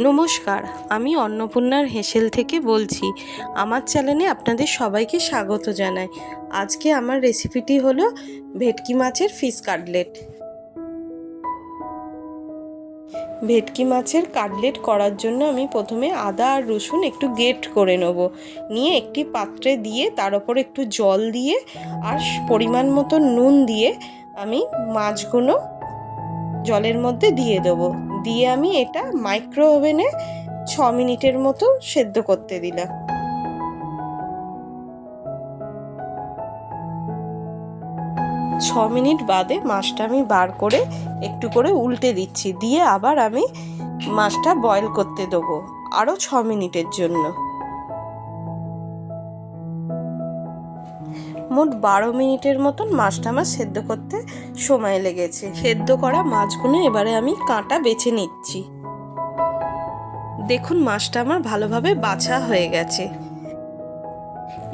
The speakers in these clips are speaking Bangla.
নমস্কার, আমি অন্নপূর্ণার হেসেল থেকে বলছি। আমার চ্যানেলে আপনাদের সবাইকে স্বাগত জানাই। আজকে আমার রেসিপিটি হলো ভেটকি মাছের ফিশ কাটলেট। ভেটকি মাছের কাটলেট করার জন্য আমি প্রথমে আদা আর রসুন একটু গ্রেট করে নেব, নিয়ে একটি পাত্রে দিয়ে তার উপর একটু জল দিয়ে আর পরিমাণ মতো নুন দিয়ে আমি মাছগুলো জলের মধ্যে দিয়ে দেবো। দিয়ে আমি এটা মাইক্রো ওভেনে 6 মিনিটের মতো সেদ্ধ করতে দিলাম। ছ মিনিট বাদে মাছটা আমি বার করে একটু করে উল্টে দিচ্ছি, দিয়ে আবার আমি মাছটা বয়েল করতে দেবো আরও 6 মিনিটের জন্য। মোট 12 মিনিটের মতন মাছটা আমার সেদ্ধ করতে সময় লেগেছে। সেদ্ধ করা মাছগুলো এবারে আমি কাঁটা বেছে নিচ্ছি। দেখুন মাছটা আমার ভালোভাবে বাছা হয়ে গেছে।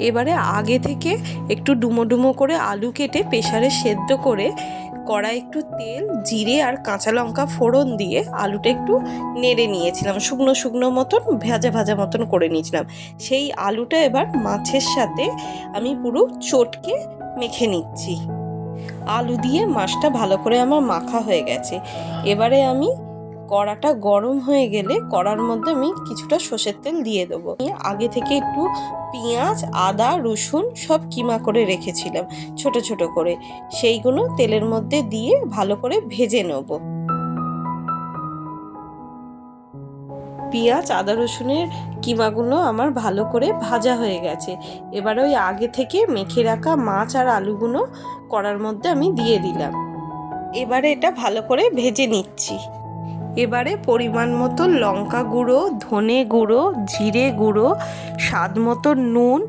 এবারে আগে থেকে একটু ডুমো ডুমো করে আলু কেটে প্রেসারে সেদ্ধ করে কড়াই একটু তেল, জিরে আর কাঁচা লঙ্কা ফোড়ন দিয়ে আলুটা একটু নেড়ে নিয়েছিলাম, শুকনো শুকনো মতন ভাজা ভাজা মতন করে নিয়েছিলাম। সেই আলুটা এবার মাছের সাথে আমি পুরো চটকে মেখে নিচ্ছি। আলু দিয়ে মাছটা ভালো করে আমার মাখা হয়ে গেছে। এবারে আমি কড়াটা গরম হয়ে গেলে কড়ার মধ্যে আমি কিছুটা সর্ষের তেল দিয়ে দেবো। আগে থেকে একটু পেঁয়াজ, আদা, রসুন সব কিমা করে রেখেছিলাম ছোট ছোট করে, সেইগুলো তেলের মধ্যে দিয়ে ভালো করে ভেজে নেব। পেঁয়াজ, আদা, রসুনের কিমাগুলো আমার ভালো করে ভাজা হয়ে গেছে। এবার ওই আগে থেকে মেখে রাখা মাছ আর আলুগুলো কড়ার মধ্যে আমি দিয়ে দিলাম। এবারে এটা ভালো করে ভেজে নিচ্ছি। এবারে পরিমাণ মতো লঙ্কা গুঁড়ো, ধনে গুঁড়ো, জিরে গুঁড়ো, স্বাদ মতো নুন,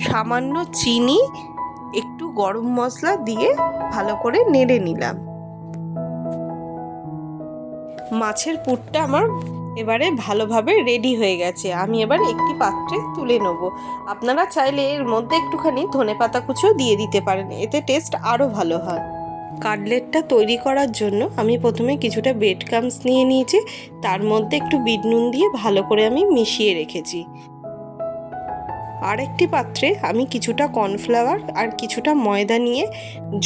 সামান্য চিনি, একটু গরম মশলা দিয়ে ভালো করে নেড়ে নিলাম। মাছের পুরটা আমার এবারে ভালোভাবে রেডি হয়ে গেছে। আমি এবার একটি পাত্রে তুলে নেব। আপনারা চাইলে এর মধ্যে একটুখানি ধনেপাতা কুচিও দিয়ে দিতে পারেন, এতে টেস্ট আরও ভালো হয়। কাটলেটটা তৈরি করার জন্য আমি প্রথমে কিছুটা ব্রেড ক্রাম্বস নিয়ে নিয়েছি, তার মধ্যে একটু বিট নুন দিয়ে ভালো করে আমি মিশিয়ে রেখেছি। আর একটি পাত্রে আমি কিছুটা কর্নফ্লাওয়ার আর কিছুটা ময়দা নিয়ে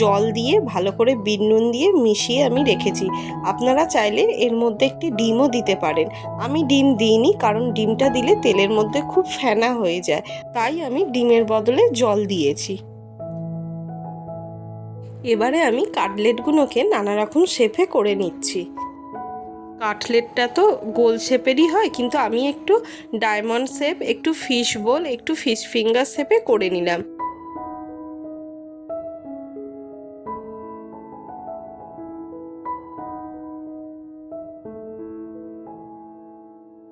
জল দিয়ে ভালো করে বিট নুন দিয়ে মিশিয়ে আমি রেখেছি। আপনারা চাইলে এর মধ্যে একটি ডিমও দিতে পারেন। আমি ডিম দিইনি, কারণ ডিমটা দিলে তেলের মধ্যে খুব ফেনা হয়ে যায়, তাই আমি ডিমের বদলে জল দিয়েছি। এবারে আমি কাটলেটগুলোকে নানা রকম শেপে করে নিচ্ছি। কাটলেটটা তো গোল শেপেরই হয়, কিন্তু আমি একটু ডায়মন্ড শেপ, একটু ফিশ বোল, একটু ফিশ ফিঙ্গার শেপে করে নিলাম।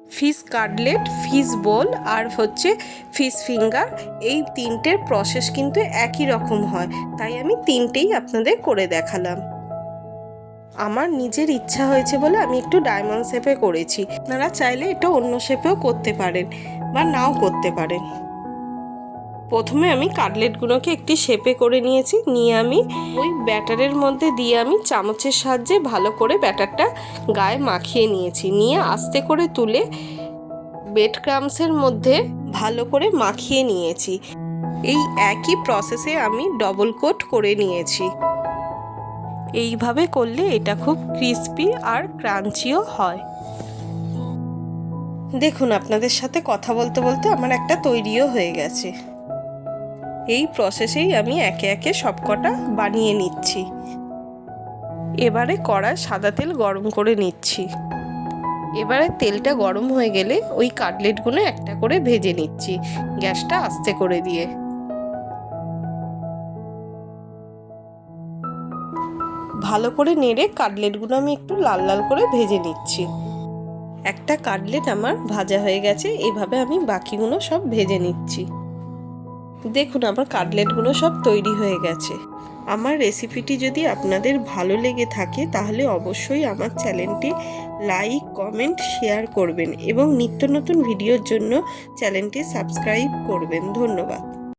ফিশ কাটলেট, ফিশ বোল আর ফিশ ফিঙ্গার, এই তিনটের প্রসেস কিন্তু একই রকম হয়, তাই আমি তিনটেই আপনাদের করে দেখালাম। আমার নিজের ইচ্ছা হয়েছে বলে আমি একটু ডায়মন্ড শেপে করেছি। আপনারা চাইলে এটা অন্য শেপেও করতে পারেন বা নাও করতে পারেন। প্রথমে আমি কাটলেটগুলোকে একটি শেপে করে নিয়েছি, নিয়ে আমি ওই ব্যাটারের মধ্যে দিয়ে আমি চামচের সাহায্যে ভালো করে ব্যাটারটা গায়ে মাখিয়ে নিয়েছি। নিয়ে আস্তে করে তুলে ব্রেড ক্রাম্বসের মধ্যে ভালো করে মাখিয়ে নিয়েছি। এই একই প্রসেসে আমি ডবল কোট করে নিয়েছি। এইভাবে করলে এটা খুব ক্রিস্পি আর ক্রাঞ্চিও হয়। দেখুন আপনাদের সাথে কথা বলতে বলতে আমার একটা তৈরিও হয়ে গেছে। এই প্রসেসেই আমি একে একে সবকটা বানিয়ে নিচ্ছি। এবারে কড়ায় সাদা তেল গরম করে নিচ্ছি। এবারে তেলটা গরম হয়ে গেলে ওই কাটলেটগুলো একটা করে ভেজে নিচ্ছি, গ্যাসটা আস্তে করে দিয়ে। ভালো করে নেড়ে কাটলেটগুলো আমি একটু লাল লাল করে ভেজে নিচ্ছি। একটা কাটলেট আমার ভাজা হয়ে গেছে, এইভাবে আমি বাকিগুলো সব ভেজে নিচ্ছি। দেখুন আমার কাটলেটগুলো সব তৈরি হয়ে গেছে। আমার রেসিপিটি যদি আপনাদের ভালো লেগে থাকে তাহলে অবশ্যই আমার চ্যানেলটি লাইক, কমেন্ট, শেয়ার করবেন এবং নিত্য নতুন ভিডিওর জন্য চ্যানেলটি সাবস্ক্রাইব করবেন। ধন্যবাদ।